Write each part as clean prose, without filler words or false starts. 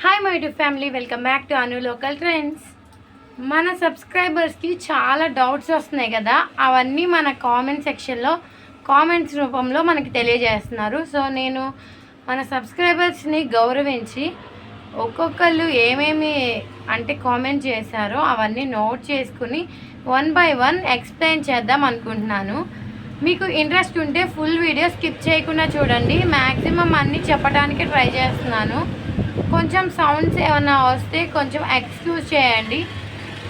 Hi my YouTube family, welcome back to Anu local trends. మన సబ్స్క్రైబర్స్కి చాలా doubts వస్తున్నాయి కదా, అవన్నీ మన కామెంట్ సెక్షన్లో కామెంట్స్ రూపంలో మనకి తెలియజేస్తున్నారు. సో నేను మన సబ్స్క్రైబర్స్ని గౌరవించి ఒక్కొక్కళ్ళు ఏమేమి అంటే కామెంట్ చేశారో అవన్నీ నోట్ చేసుకుని 1 by 1 ఎక్స్ప్లెయిన్ చేద్దాం అనుకుంటున్నాను. మీకు ఇంట్రెస్ట్ ఉంటే ఫుల్ వీడియో స్కిప్ చేయకుండా చూడండి. మ్యాక్సిమం అన్నీ చెప్పడానికి ట్రై చేస్తున్నాను. కొంచెం సౌండ్స్ ఏమైనా వస్తే కొంచెం ఎక్స్క్యూజ్ చేయండి.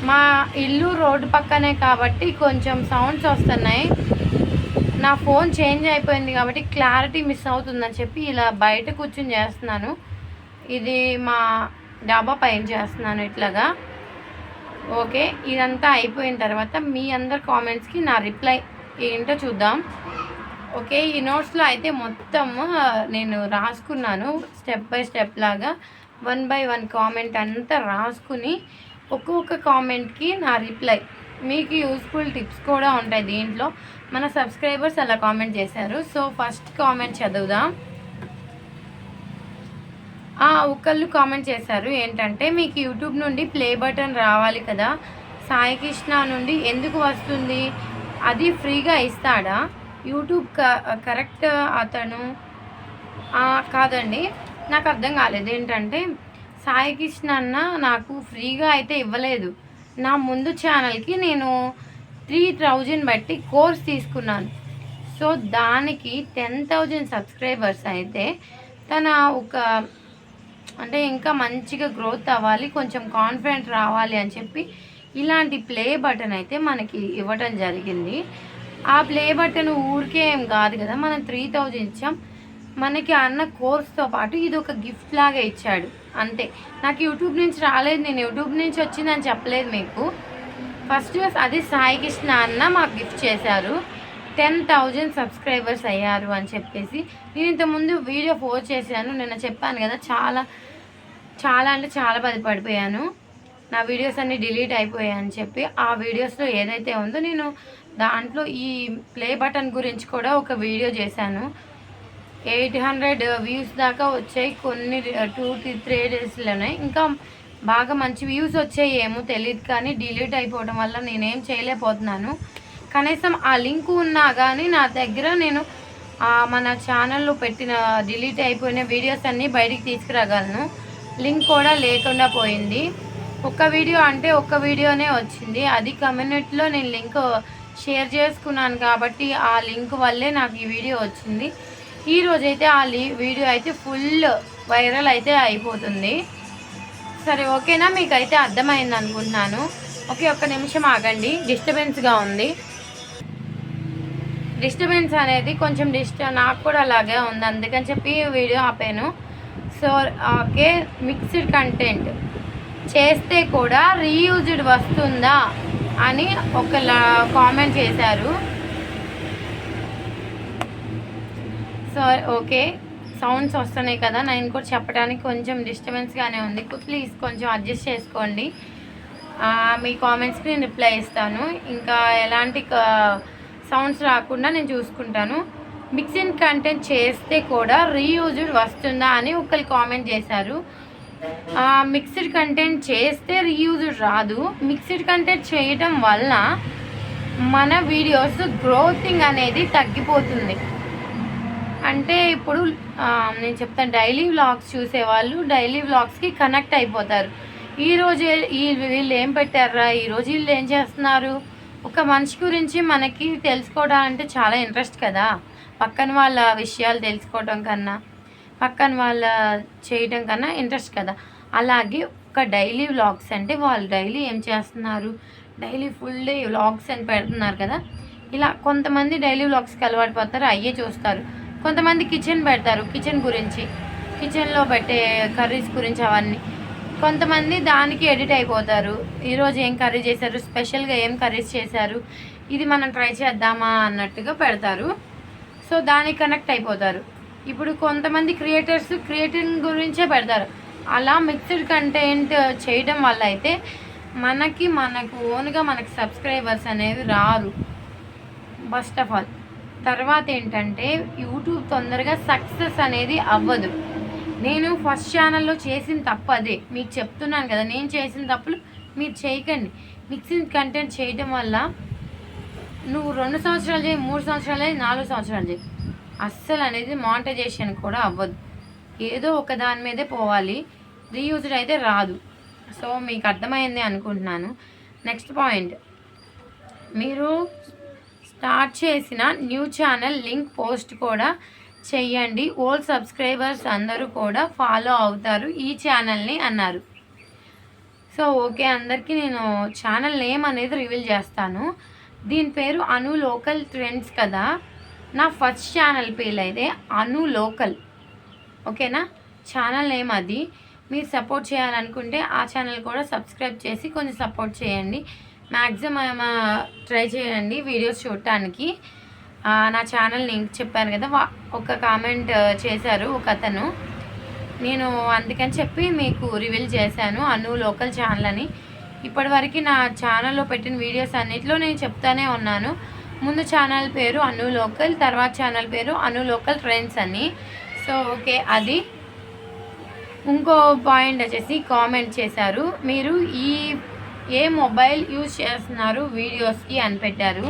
మా ఇల్లు రోడ్డు పక్కనే కాబట్టి కొంచెం సౌండ్స్ వస్తున్నాయి. నా ఫోన్ చేంజ్ అయిపోయింది కాబట్టి క్లారిటీ మిస్ అవుతుందని చెప్పి ఇలా బయట కూర్చొని చేస్తున్నాను. ఇది మా డాబా పైన చేస్తున్నాను ఇట్లాగా. ఓకే, ఇదంతా అయిపోయిన తర్వాత మీ అందరి కామెంట్స్కి నా రిప్లై ఏంటో చూద్దాం. ఓకే, ఈ నోట్స్లో అయితే మొత్తం నేను రాసుకున్నాను స్టెప్ బై స్టెప్ లాగా 1 by 1 కామెంట్ అంతా రాసుకుని ఒక్కొక్క కామెంట్కి నా రిప్లై. మీకు యూస్ఫుల్ టిప్స్ కూడా ఉంటాయి దీంట్లో. మన సబ్స్క్రైబర్స్ అలా కామెంట్ చేశారు. సో ఫస్ట్ కామెంట్ చదువుదాం. ఒకళ్ళు కామెంట్ చేశారు ఏంటంటే, మీకు యూట్యూబ్ నుండి ప్లే బటన్ రావాలి కదా, సాయి కృష్ణ నుండి ఎందుకు వస్తుంది, అది ఫ్రీగా ఇస్తాడా, యూట్యూబ్ కరెక్ట్ అతను కాదండి, నాకు అర్థం కాలేదు. ఏంటంటే సాయి కృష్ణ అన్న నాకు ఫ్రీగా అయితే ఇవ్వలేదు. నా ముందు ఛానల్కి నేను 3000 బట్టి కోర్స్ తీసుకున్నాను. సో దానికి 10,000 సబ్స్క్రైబర్స్ అయితే తన అంటే ఇంకా మంచిగా గ్రోత్ అవ్వాలి, కొంచెం కాన్ఫిడెంట్ రావాలి అని చెప్పి ఇలాంటి ప్లే బటన్ అయితే మనకి ఇవ్వటం జరిగింది. ఆ ప్లే బటన్ ఊరికే ఏం కాదు కదా, మనం 3000 ఇచ్చాం. మనకి అన్న కోర్స్తో పాటు ఇది ఒక గిఫ్ట్ లాగా ఇచ్చాడు అంతే. నాకు యూట్యూబ్ నుంచి రాలేదు, నేను యూట్యూబ్ నుంచి వచ్చిందని చెప్పలేదు మీకు. ఫస్ట్ అది సాయి కృష్ణ అన్న మాకు గిఫ్ట్ చేశారు. 10,000 సబ్స్క్రైబర్స్ అయ్యారు అని చెప్పేసి నేను ఇంతకుముందు వీడియో పోస్ట్ చేశాను. నిన్న చెప్పాను కదా, చాలా అంటే చాలా బాధపడిపోయాను. నా వీడియోస్ అన్నీ డిలీట్ అయిపోయాయని చెప్పి ఆ వీడియోస్లో ఏదైతే ఉందో నేను దాంట్లో ఈ ప్లే బటన్ గురించి కూడా ఒక వీడియో చేశాను. 800 వ్యూస్ దాకా వచ్చాయి, కొన్ని 2-3 డేస్లోనే. ఇంకా బాగా మంచి వ్యూస్ వచ్చాయి ఏమో తెలియదు, కానీ డిలీట్ అయిపోవడం వల్ల నేనేం చేయలేకపోతున్నాను. కనీసం ఆ లింక్ ఉన్నా కానీ నా దగ్గర నేను మన ఛానల్లో పెట్టిన డిలీట్ అయిపోయిన వీడియోస్ అన్నీ బయటికి తీసుకురాగలను. లింక్ కూడా లేకుండా పోయింది. ఒక్క వీడియో అంటే ఒక్క వీడియోనే వచ్చింది. అది కమ్యూనిటీలో నేను లింక్ షేర్ చేసుకున్నాను కాబట్టి ఆ లింక్ వల్లే నాకు ఈ వీడియో వచ్చింది. ఈరోజైతే ఆ వీడియో అయితే ఫుల్ వైరల్ అయితే అయిపోతుంది. సరే ఓకేనా, మీకైతే అర్థమైంది అనుకుంటున్నాను. ఓకే, ఒక్క నిమిషం ఆగండి, డిస్టర్బెన్స్గా ఉంది. డిస్టర్బెన్స్ అనేది కొంచెం నాకు కూడా అలాగే ఉంది, అందుకని చెప్పి వీడియో ఆపాను. సో ఓకే, మిక్స్డ్ కంటెంట్ చేస్తే కూడా రీయూజ్డ్ వస్తుందా అని ఒక కామెంట్ చేశారు. సో ఓకే, సౌండ్స్ వస్తున్నాయి కదా, నేను కూడా చెప్పడానికి కొంచెం డిస్టర్బెన్స్గానే ఉంది. ప్లీజ్ కొంచెం అడ్జస్ట్ చేసుకోండి. మీ కామెంట్స్కి నేను రిప్లై ఇస్తాను. ఇంకా ఎలాంటి సౌండ్స్ రాకుండా నేను చూసుకుంటాను. మిక్సింగ్ కంటెంట్ చేస్తే కూడా రీయూజ్డ్ వస్తుందా అని ఒకరు కామెంట్ చేశారు. మిక్స్డ్ కంటెంట్ చేస్తే రీయూజ్డ్ రాదు. మిక్స్డ్ కంటెంట్ చేయడం వల్ల మన వీడియోస్ గ్రోతింగ్ అనేది తగ్గిపోతుంది. అంటే ఇప్పుడు నేను చెప్తాను, డైలీ వ్లాగ్స్ చూసేవాళ్ళు డైలీ వ్లాగ్స్కి కనెక్ట్ అయిపోతారు. ఈరోజు వీళ్ళు ఏం పెట్టారా, ఈరోజు వీళ్ళు ఏం చేస్తున్నారు, ఒక మనిషి గురించి మనకి తెలుసుకోవడం అంటే చాలా ఇంట్రెస్ట్ కదా. పక్కన వాళ్ళ విషయాలు తెలుసుకోవడం కన్నా, పక్కన వాళ్ళ చేయడం కన్నా ఇంట్రెస్ట్ కదా. అలాగే ఒక డైలీ వ్లాగ్స్ అంటే వాళ్ళు డైలీ ఏం చేస్తున్నారు, డైలీ ఫుల్ డే వ్లాగ్స్ అని పెడుతున్నారు కదా. ఇలా కొంతమంది డైలీ వ్లాగ్స్కి అలవాటు పడతారు, అయ్యే చూస్తారు. కొంతమంది కిచెన్ పెడతారు, కిచెన్ గురించి, కిచెన్లో పెట్టే కర్రీస్ గురించి అవన్నీ. కొంతమంది దానికి ఎడిట్ అయిపోతారు, ఈరోజు ఏం కర్రీ చేశారు, స్పెషల్గా ఏం కర్రీస్ చేశారు, ఇది మనం ట్రై చేద్దామా అన్నట్టుగా పెడతారు. సో దానికి కనెక్ట్ అయిపోతారు. ఇప్పుడు కొంతమంది క్రియేటర్స్ క్రియేటింగ్ గురించే పెడతారు. అలా మిక్స్డ్ కంటెంట్ చేయడం వల్ల అయితే మనకు ఓన్గా మనకి సబ్స్క్రైబర్స్ అనేవి రారు ఫస్ట్ ఆఫ్ ఆల్. తర్వాత ఏంటంటే యూట్యూబ్ తొందరగా సక్సెస్ అనేది అవ్వదు. నేను ఫస్ట్ ఛానల్లో చేసిన తప్పు అదే, మీకు చెప్తున్నాను కదా. నేను చేసిన తప్పులు మీరు చేయకండి. మిక్సింగ్ కంటెంట్ చేయడం వల్ల నువ్వు 2 సంవత్సరాలు చేయి, 3 సంవత్సరాలు చేయి, 4 సంవత్సరాలు చేయి, అస్సలు అనేది మానిటైజేషన్ కూడా అవ్వదు. ఏదో ఒక దాని మీదే పోవాలి, రీయూజ్డ్ అయితే రాదు. సో మీకు అర్థమైంది అనుకుంటున్నాను. నెక్స్ట్ పాయింట్, మీరు స్టార్ట్ చేసిన న్యూ ఛానల్ లింక్ పోస్ట్ కూడా చెయ్యండి. ఓల్డ్ సబ్స్క్రైబర్స్ అందరూ కూడా ఫాలో అవుతారు ఈ ఛానల్ని అన్నారు. సో ఓకే, అందరికీ నేను ఛానల్ నేమ్ అనేది రివీల్ చేస్తాను. దీని పేరు అను లోకల్ ట్రెండ్స్ కదా. నా ఫస్ట్ ఛానల్ పేరు అయితే అను లోకల్, ఓకేనా. ఛానల్ నేమ్ అది. మీరు సపోర్ట్ చేయాలనుకుంటే ఆ ఛానల్ కూడా సబ్స్క్రైబ్ చేసి కొంచెం సపోర్ట్ చేయండి. మ్యాక్సిమం ట్రై చేయండి వీడియోస్ చూడటానికి. నా ఛానల్ లింక్ చెప్పాను కదా, ఒక కామెంట్ చేశారు ఒక అతను. నేను అందుకని చెప్పి మీకు రివీల్ చేశాను అను లోకల్ ఛానల్ అని. ఇప్పటివరకు నా ఛానల్లో పెట్టిన వీడియోస్ అన్నిట్లో నేను చెప్తానే ఉన్నాను. ముందు ఛానల్ పేరు అను లోకల్, తర్వాత ఛానల్ పేరు అను లోకల్ ట్రెండ్స్ అని. సో ఓకే, అది. ఇంకో పాయింట్ వచ్చేసి కామెంట్ చేశారు, మీరు ఏ మొబైల్ యూజ్ చేస్తున్నారు వీడియోస్కి అని పెట్టారు.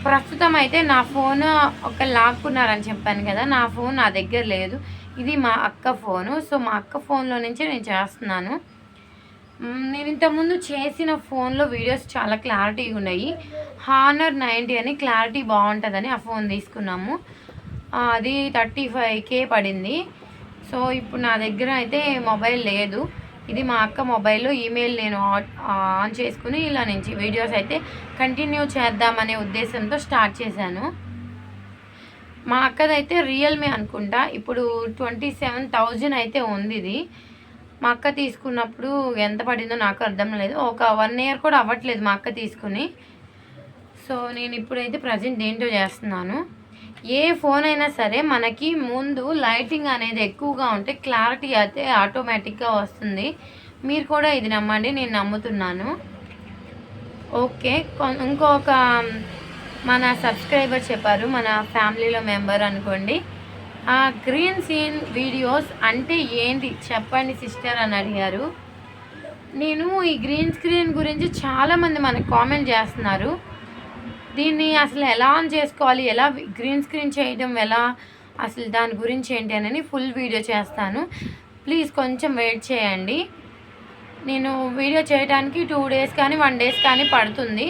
ప్రస్తుతం అయితే నా ఫోన్ ఒక లాక్కున్నారని చెప్పాను కదా, నా ఫోన్ నా దగ్గర లేదు. ఇది మా అక్క ఫోను. సో మా అక్క ఫోన్లో నుంచి నేను చేస్తున్నాను. నేను ఇంతకుముందు చేసిన ఫోన్లో వీడియోస్ చాలా క్లారిటీగా ఉన్నాయి. హానర్ 90 అని క్లారిటీ బాగుంటుందని ఆ ఫోన్ తీసుకున్నాము. అది 35K పడింది. సో ఇప్పుడు నా దగ్గర అయితే మొబైల్ లేదు. ఇది మా అక్క మొబైల్లో ఈమెయిల్ నేను ఆన్ చేసుకుని ఇలా నుంచి వీడియోస్ అయితే కంటిన్యూ చేద్దామనే ఉద్దేశంతో స్టార్ట్ చేశాను. మా అక్కదైతే రియల్మీ అనుకుంటా, ఇప్పుడు 27,000 అయితే ఉంది ఇది. మా అక్క తీసుకున్నప్పుడు ఎంత పడిందో నాకు అర్థం లేదు. ఒక 1 year కూడా అవ్వట్లేదు మా అక్క తీసుకుని. సో నేను ఇప్పుడైతే ప్రజెంట్ ఏంటో చేస్తున్నాను. ఏ ఫోన్ అయినా సరే మనకి ముందు లైటింగ్ అనేది ఎక్కువగా ఉంటే క్లారిటీ అయితే ఆటోమేటిక్గా వస్తుంది. మీరు కూడా ఇది నమ్మండి, నేను నమ్ముతున్నాను. ఓకే, ఇంకొక మన సబ్స్క్రైబర్ చెప్పారు, మన ఫ్యామిలీలో మెంబర్ అనుకోండి, గ్రీన్ సీన్ వీడియోస్ అంటే ఏంటి చెప్పండి సిస్టర్ అని అడిగారు. నేను ఈ గ్రీన్ స్క్రీన్ గురించి చాలామంది మనకు కామెంట్ చేస్తున్నారు. దీన్ని అసలు ఎలా ఆన్ చేసుకోవాలి, ఎలా గ్రీన్ స్క్రీన్ చేయడం ఎలా, అసలు దాని గురించి ఏంటి అని ఫుల్ వీడియో చేస్తాను. ప్లీజ్ కొంచెం వెయిట్ చేయండి. నేను వీడియో చేయడానికి 2 days కానీ 1 day కానీ పడుతుంది.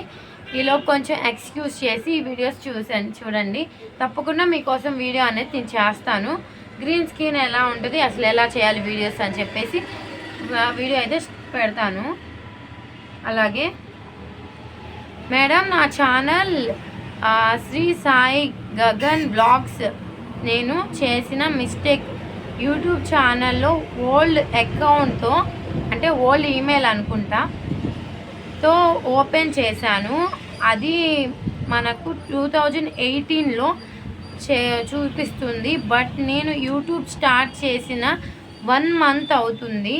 ఈలోపు కొంచెం ఎక్స్క్యూజ్ చేసి ఈ వీడియోస్ చూడండి. తప్పకుండా మీకోసం వీడియో అనేది నేను చేస్తాను. గ్రీన్ స్క్రీన్ ఎలా ఉంటుంది, అసలు ఎలా చేయాలి వీడియోస్ అని చెప్పేసి వీడియో అయితే పెడతాను. అలాగే మేడం, నా ఛానల్ శ్రీ సాయి గగన్ బ్లాగ్స్. నేను చేసిన మిస్టేక్, యూట్యూబ్ ఛానల్లో ఓల్డ్ అకౌంట్తో, అంటే ఓల్డ్ ఈమెయిల్ అనుకుంటా తో ఓపెన్ చేశాను. అది మనకు 2018లో చూపిస్తుంది. బట్ నేను యూట్యూబ్ స్టార్ట్ చేసిన 1 month అవుతుంది.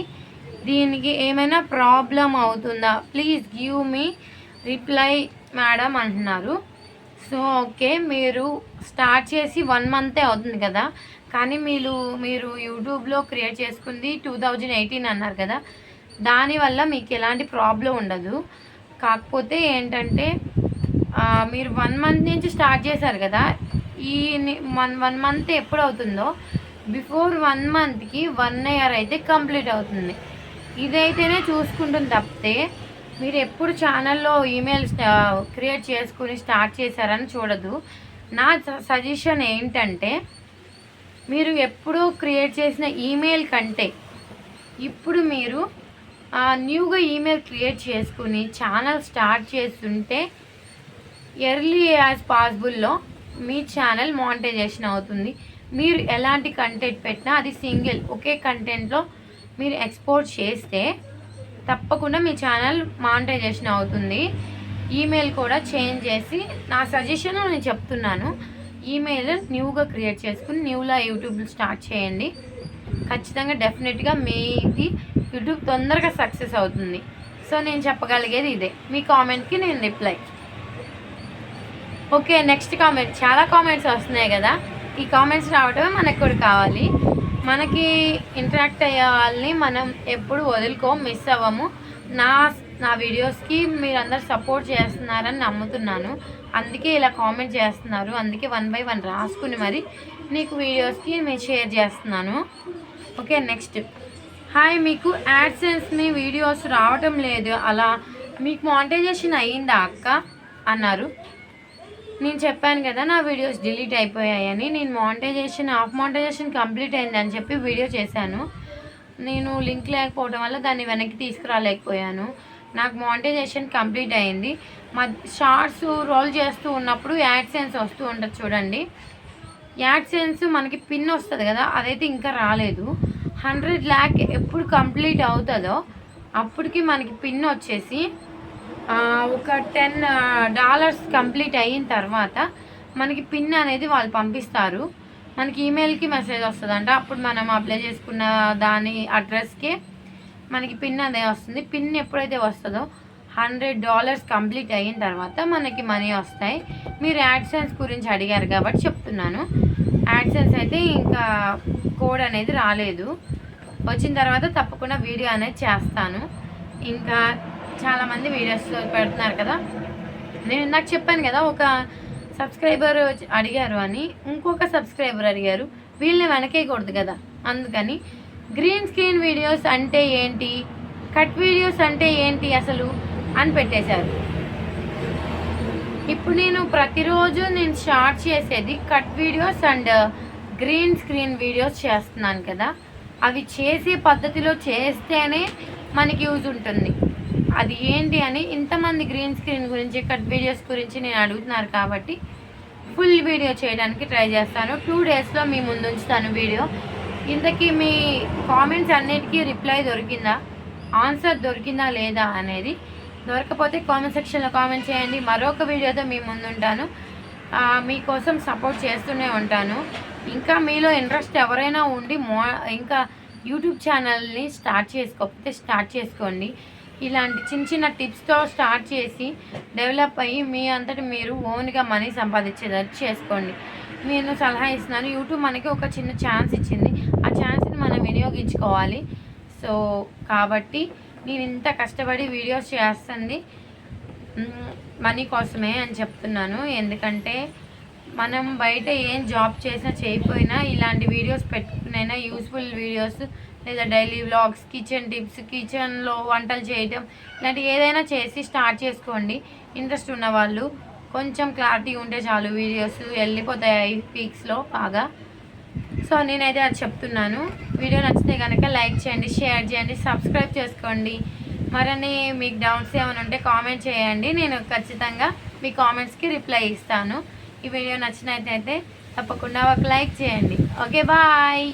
దీనికి ఏమైనా ప్రాబ్లం అవుతుందా? Please give me reply madam అంటున్నారు. సో ఓకే, మీరు స్టార్ట్ చేసి 1 month అవుతుంది కదా, కానీ మీరు యూట్యూబ్లో క్రియేట్ చేసుకుంది 2018 అన్నారు కదా, దానివల్ల మీకు ఎలాంటి ప్రాబ్లం ఉండదు. కాకపోతే ఏంటంటే మీరు 1 month నుంచి స్టార్ట్ చేశారు కదా, ఈ 1 month ఎప్పుడు అవుతుందో బిఫోర్ 1 monthకి 1 year అయితే కంప్లీట్ అవుతుంది. ఇదైతేనే చూసుకుంటుంది తప్పితే మీరు ఎప్పుడు ఛానల్లో ఈమెయిల్స్ క్రియేట్ చేసుకుని స్టార్ట్ చేశారని చూడదు. నా సజెషన్ ఏంటంటే, మీరు ఎప్పుడూ క్రియేట్ చేసిన ఈమెయిల్ కంటే ఇప్పుడు మీరు న్యూగా ఈమెయిల్ క్రియేట్ చేసుకుని ఛానల్ స్టార్ట్ చేస్తుంటే ఎర్లీ యాజ్ పాసిబుల్లో మీ ఛానల్ మానిటైజేషన్ అవుతుంది. మీరు ఎలాంటి కంటెంట్ పెట్టినా అది సింగిల్ ఒకే కంటెంట్లో మీరు ఎక్స్పోర్ట్ చేస్తే తప్పకుండా మీ ఛానల్ మానిటైజేషన్ అవుతుంది. ఈమెయిల్ కూడా చేంజ్ చేసి, నా సజెషన్ నేను చెప్తున్నాను, ఈమెయిల్ న్యూగా క్రియేట్ చేసుకుని న్యూలా యూట్యూబ్ స్టార్ట్ చేయండి. ఖచ్చితంగా డెఫినెట్గా మీది యూట్యూబ్ తొందరగా సక్సెస్ అవుతుంది. సో నేను చెప్పగలిగేది ఇదే. మీ కామెంట్కి నేను రిప్లై. Okay, next comment. చాలా కామెంట్స్ వస్తున్నాయి కదా, ఈ కామెంట్స్ రావడమే మనకు కూడా కావాలి. మనకి ఇంటరాక్ట్ అయ్యే వాళ్ళని మనం ఎప్పుడు మిస్ అవ్వము. నా నా వీడియోస్కి మీరందరూ సపోర్ట్ చేస్తున్నారని నమ్ముతున్నాను. అందుకే ఇలా కామెంట్ చేస్తున్నారు. అందుకే 1 బై 1 రాసుకుని మరి నీకు వీడియోస్కి నేను షేర్ చేస్తున్నాను. ఓకే, నెక్స్ట్ హాయ్, మీకు యాడ్సెన్స్ మీ వీడియోస్ రావటం లేదు, అలా మీకు మానిటైజేషన్ అయ్యిందా అక్క అన్నారు. నేను చెప్పాను కదా నా వీడియోస్ డిలీట్ అయిపోయాయని. నేను హాఫ్ మానిటైజేషన్ కంప్లీట్ అయిందని చెప్పి వీడియో చేశాను. నేను లింక్ లేకపోవడం వల్ల దాన్ని వెనక్కి తీసుకురాలేకపోయాను. నాకు మానిటైజేషన్ కంప్లీట్ అయింది. మా షార్ట్స్ రోల్ చేస్తూ ఉన్నప్పుడు యాడ్సెన్స్ వస్తూ ఉంటుంది చూడండి. యాడ్సెన్స్ మనకి పిన్ వస్తుంది కదా, అదైతే ఇంకా రాలేదు. 100 lakh ఎప్పుడు కంప్లీట్ అవుతుందో అప్పటికి మనకి పిన్ వచ్చేసి ఒక $10 కంప్లీట్ అయిన తర్వాత మనకి పిన్ అనేది వాళ్ళు పంపిస్తారు. మనకి ఈమెయిల్కి మెసేజ్ వస్తుందంట. అప్పుడు మనం అప్లై చేసుకున్న దాని అడ్రస్కే మనకి పిన్ అదే వస్తుంది. పిన్ ఎప్పుడైతే వస్తుందో $100 కంప్లీట్ అయిన తర్వాత మనకి మనీ వస్తాయి. మీరు యాడ్సెన్స్ గురించి అడిగారు కాబట్టి చెప్తున్నాను. యాడ్సెన్స్ అయితే ఇంకా కోడ్ అనేది రాలేదు. వచ్చిన తర్వాత తప్పకుండా వీడియో అనేది చేస్తాను. ఇంకా చాలామంది వీడియోస్ పెడుతున్నారు కదా. నేను ఇందాక చెప్పాను కదా, ఒక సబ్స్క్రైబర్ అడిగారు అని, ఇంకొక సబ్స్క్రైబర్ అడిగారు. వీళ్ళని వెనకేయకూడదు కదా, అందుకని గ్రీన్ స్క్రీన్ వీడియోస్ అంటే ఏంటి, కట్ వీడియోస్ అంటే ఏంటి అసలు అని పెట్టేశారు. ఇప్పుడు నేను ప్రతిరోజు షార్ట్ చేసేది cut videos and green screen videos చేస్తున్నాను కదా. అవి చేసే పద్ధతిలో చేస్తేనే మనకి యూజ్ ఉంటుంది. అది ఏంటి అని ఇంతమంది గ్రీన్ స్క్రీన్ గురించి కట్ వీడియోస్ గురించి నేను అడుగుతున్నారు కాబట్టి ఫుల్ వీడియో చేయడానికి ట్రై చేస్తాను. 2 daysలో మీ ముందు ఉంచుతాను వీడియో. ఇంతకీ మీ కామెంట్స్ అన్నిటికీ రిప్లై దొరికిందా, ఆన్సర్ దొరికిందా లేదా అనేది, దొరకపోతే కామెంట్ సెక్షన్లో కామెంట్ చేయండి. మరొక వీడియోతో మీ ముందు ఉంటాను. మీకోసం సపోర్ట్ చేస్తూనే ఉంటాను. ఇంకా మీలో ఇంట్రెస్ట్ ఎవరైనా ఉండి ఇంకా యూట్యూబ్ ఛానల్ని స్టార్ట్ చేసుకోకపోతే స్టార్ట్ చేసుకోండి. ఇలాంటి చిన్న చిన్న టిప్స్తో స్టార్ట్ చేసి డెవలప్ అయ్యి మీ అంతటి మీరు ఓన్గా మనీ సంపాదించేటట్టు చేసుకోండి. నేను సలహా ఇస్తున్నాను. యూట్యూబ్ మనకి ఒక చిన్న ఛాన్స్ ఇచ్చింది. ఆ ఛాన్స్ని మనం వినియోగించుకోవాలి. సో కాబట్టి నేను ఇంత కష్టపడి వీడియోస్ చేస్తుంది మనీ కోసమే అని చెప్తున్నాను. ఎందుకంటే మనం బయట ఏం జాబ్ చేసినా చేయకపోయినా ఇలాంటి వీడియోస్ పెట్టుకునైనా యూస్ఫుల్ వీడియోస్ లేదా డైలీ వ్లాగ్స్, కిచెన్ టిప్స్, కిచెన్లో వంటలు చేయటం ఇలాంటి ఏదైనా చేసి స్టార్ట్ చేసుకోండి. ఇంట్రెస్ట్ ఉన్నవాళ్ళు కొంచెం క్లారిటీ ఉంటే చాలు, వీడియోస్ వెళ్ళిపోతాయి పీక్స్లో బాగా. సో నేనైతే అది చెప్తున్నాను. వీడియో నచ్చితే కనుక లైక్ చేయండి, షేర్ చేయండి, సబ్స్క్రైబ్ చేసుకోండి. మరని మీకు డౌట్స్ ఏమైనా ఉంటే కామెంట్ చేయండి. నేను ఖచ్చితంగా మీ కామెంట్స్కి రిప్లై ఇస్తాను. ఈ వీడియో నచ్చినట్లయితే తప్పకుండా ఒక లైక్ చేయండి. Okay, bye.